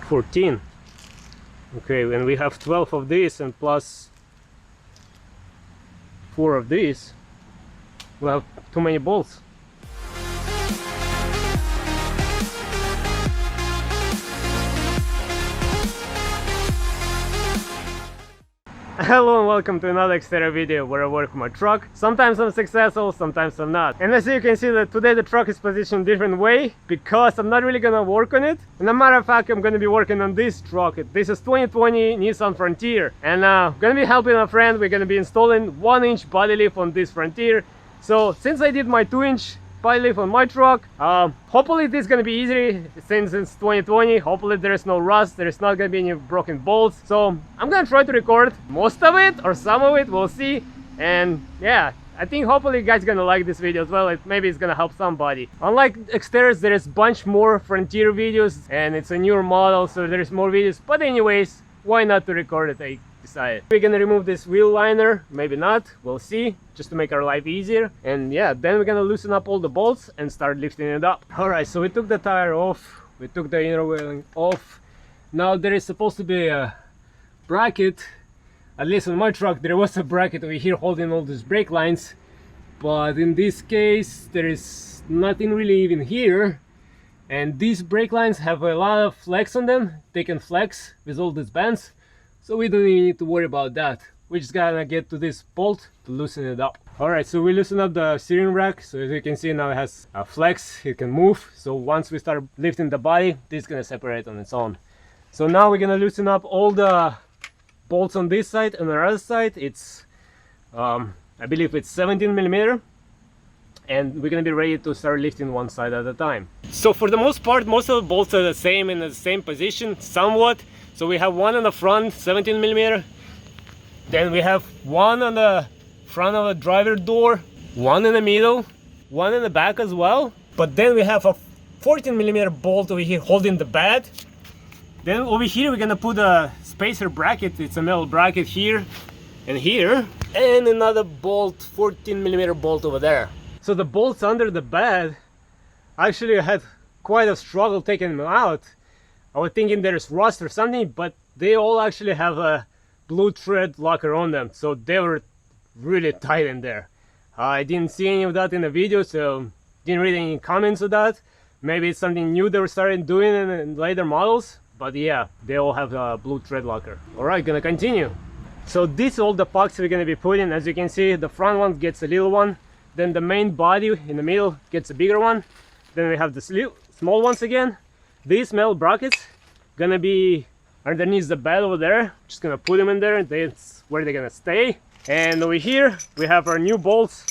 14. Okay, and we have 12 of these and plus 4 of these. We'll have too many bolts. Hello and welcome to another exterior video where I work on my truck. Sometimes I'm successful, sometimes I'm not. And as you can see that today the truck is positioned different way because I'm not really gonna work on it. And as a matter of fact, I'm gonna be working on this truck. This is 2020 Nissan Frontier. And gonna be helping a friend. We're gonna be installing 1-inch body lift on this Frontier. So since I did my 2-inch body lift on my truck, hopefully this is gonna be easy since it's 2020. Hopefully there is no rust, there is not gonna be any broken bolts. So I'm gonna try to record most of it or some of it, we'll see. And yeah, I think hopefully you guys are gonna like this video as well. Maybe it's gonna help somebody. Unlike exteriors, there is a bunch more Frontier videos and it's a newer model, so there's more videos. But anyways, why not to record it? I decided. We're gonna remove this wheel liner, maybe not, we'll see, just to make our life easier. And yeah, then we're gonna loosen up all the bolts and start lifting it up. All right, so we took the tire off, we took the inner wheeling off. Now there is supposed to be a bracket, at least on my truck there was a bracket over here holding all these brake lines, but in this case there is nothing really even here. And these brake lines have a lot of flex on them, they can flex with all these bands. So we don't even need to worry about that. We're just gonna get to this bolt to loosen it up. Alright, so we loosen up the steering rack. So as you can see now it has a flex, it can move. So once we start lifting the body, this is gonna separate on its own. So now we're gonna loosen up all the bolts on this side. And on the other side, it's, I believe it's 17mm. And we're gonna be ready to start lifting one side at a time. So for the most part, most of the bolts are the same in the same position, somewhat. So we have one on the front, 17mm. Then we have one on the front of the driver door, one in the middle, one in the back as well. But then we have a 14mm bolt over here holding the bed. Then over here we're gonna put a spacer bracket. It's a metal bracket here and here. And another bolt, 14mm bolt over there. So the bolts under the bed, actually I had quite a struggle taking them out. I was thinking there's rust or something, but they all actually have a blue thread locker on them, so they were really tight in there. I didn't see any of that in the video, so didn't read any comments of that. Maybe it's something new they were starting doing in later models, but yeah, they all have a blue thread locker. Alright, gonna continue. So this is all the pucks we're gonna be putting. As you can see, the front one gets a little one, then the main body in the middle gets a bigger one, then we have the small ones again. These metal brackets gonna be underneath the bed over there. Just gonna put them in there, that's where they're gonna stay. And over here we have our new bolts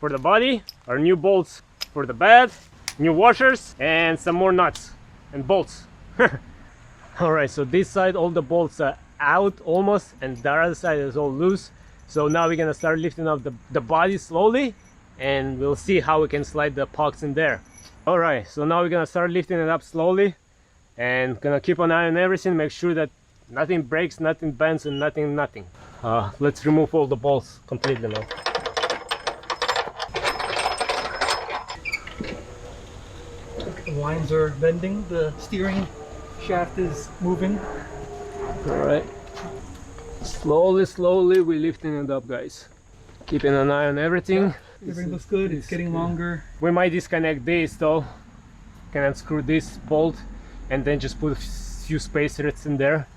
for the body, our new bolts for the bed, new washers, and some more nuts and bolts. Alright, so this side all the bolts are out almost, and the other side is all loose. So now we're gonna start lifting up the body slowly, and we'll see how we can slide the pucks in there. Alright, so now we're gonna start lifting it up slowly and gonna keep an eye on everything, make sure that nothing breaks, nothing bends, and nothing. Let's remove all the bolts completely now. The lines are bending, the steering shaft is moving. Alright, slowly we're lifting it up, guys. Keeping an eye on everything. Yeah. Everything looks good, it's getting longer. We might disconnect this though. Can unscrew this bolt and then just put a few spacers in there,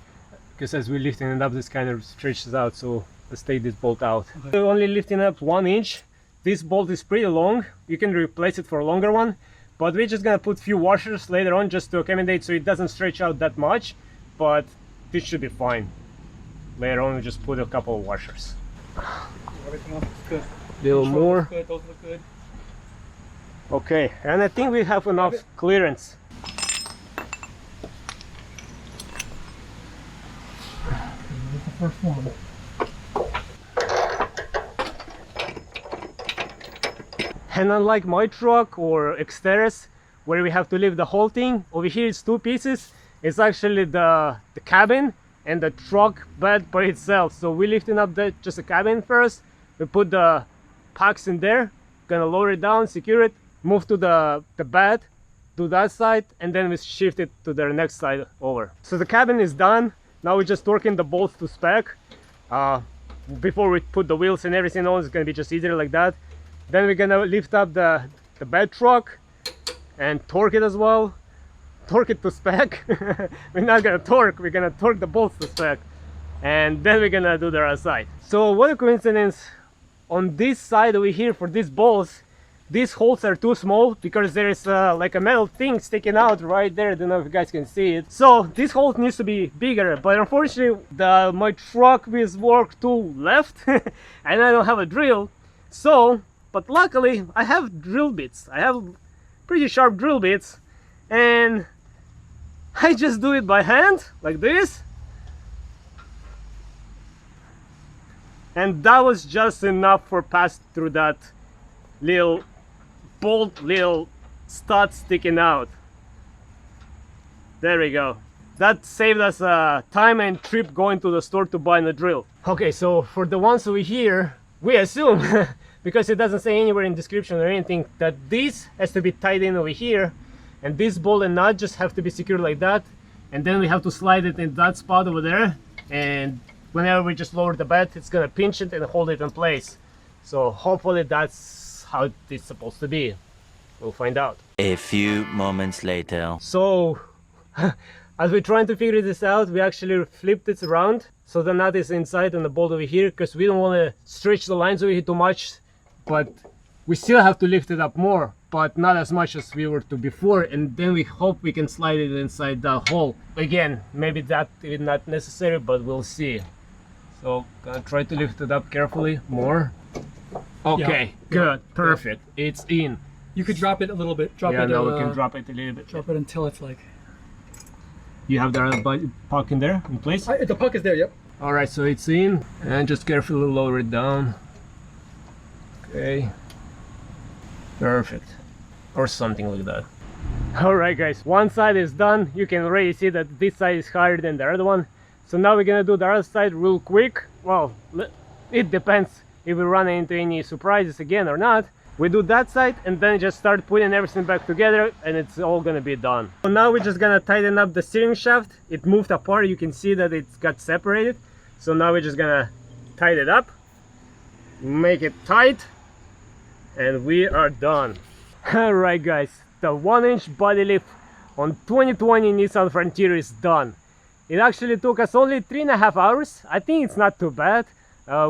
because as we're lifting it up this kind of stretches out, so let's take this bolt out. Okay. We're only lifting up 1 inch. This bolt is pretty long, you can replace it for a longer one, but we're just gonna put few washers later on just to accommodate so it doesn't stretch out that much, but this should be fine. Later on we just put a couple of washers. Everything else is good. Little more. Good, those look good. Okay, and I think we have enough clearance. That's the first one. And unlike my truck or exteriors where we have to lift the whole thing, over here it's 2 pieces. It's actually the cabin and the truck bed by itself. So we're lifting up just the cabin first. We put the packs in there, gonna lower it down, secure it, move to the bed, do that side, and then we shift it to the next side over. So the cabin is done. Now we're just torquing the bolts to spec. Before we put the wheels and everything on, it's gonna be just easier like that. Then we're gonna lift up the bed truck and torque it as well. Torque it to spec. We're not gonna torque, we're gonna torque the bolts to spec. And then we're gonna do the other side. So what a coincidence, on this side over here for these bolts, these holes are too small because there is like a metal thing sticking out right there. I don't know if you guys can see it. So this hole needs to be bigger, but unfortunately my truck with work tool left and I don't have a drill. So, but luckily I have drill bits. I have pretty sharp drill bits, and I just do it by hand like this. And that was just enough for pass through that little bolt, little stud sticking out. There we go. That saved us time and trip going to the store to buy a drill. Okay, so for the ones over here, we assume because it doesn't say anywhere in description or anything, that this has to be tied in over here, and this bolt and nut just have to be secured like that, and then we have to slide it in that spot over there, and whenever we just lower the bed, it's gonna pinch it and hold it in place. So hopefully that's how it's supposed to be. We'll find out. A few moments later. So as we're trying to figure this out, we actually flipped it around so the nut is inside and the bolt over here, because we don't want to stretch the lines over here too much, but we still have to lift it up more, but not as much as we were to before, and then we hope we can slide it inside the hole. Again, maybe that is not necessary, but we'll see. So gonna try to lift it up carefully more. Okay, yeah, good, yeah, perfect. Yeah. It's in. You could drop it a little bit. Drop yeah, it. No, we can drop it a little bit. Drop it until it's like. You have the puck in there, in place? The puck is there, yep. All right, so it's in, and just carefully lower it down. Okay. Perfect. Or something like that. All right, guys, one side is done. You can already see that this side is higher than the other one. So now we're gonna do the other side real quick. Well, it depends if we run into any surprises again or not. We do that side and then just start putting everything back together, and it's all gonna be done. So now we're just gonna tighten up the steering shaft. It moved apart, you can see that it's got separated. So now we're just gonna tighten it up, make it tight, and we are done. All right, guys, the 1-inch body lift on 2020 Nissan Frontier is done. It actually took us only 3.5 hours. I think it's not too bad.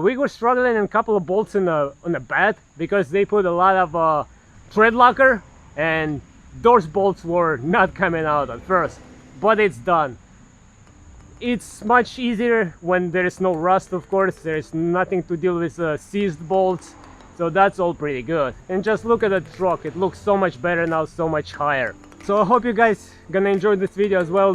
We were struggling in a couple of bolts on the bed because they put a lot of thread locker, and those bolts were not coming out at first, but it's done. It's much easier when there is no rust, of course. There is nothing to deal with seized bolts, so that's all pretty good. And just look at the truck, it looks so much better now, so much higher. So I hope you guys gonna enjoy this video as well.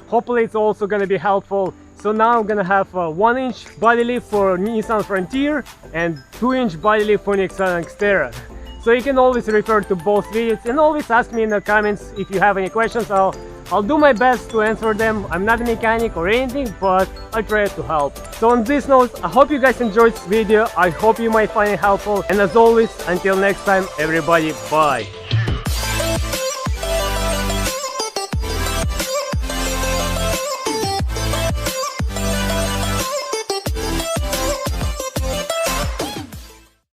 Hopefully it's also gonna be helpful. So now I'm gonna have a 1-inch body lift for Nissan Frontier and 2-inch body lift for Nissan Xterra. So you can always refer to both videos and always ask me in the comments if you have any questions. I'll do my best to answer them. I'm not a mechanic or anything, but I try to help. So on this note, I hope you guys enjoyed this video. I hope you might find it helpful. And as always, until next time, everybody, bye.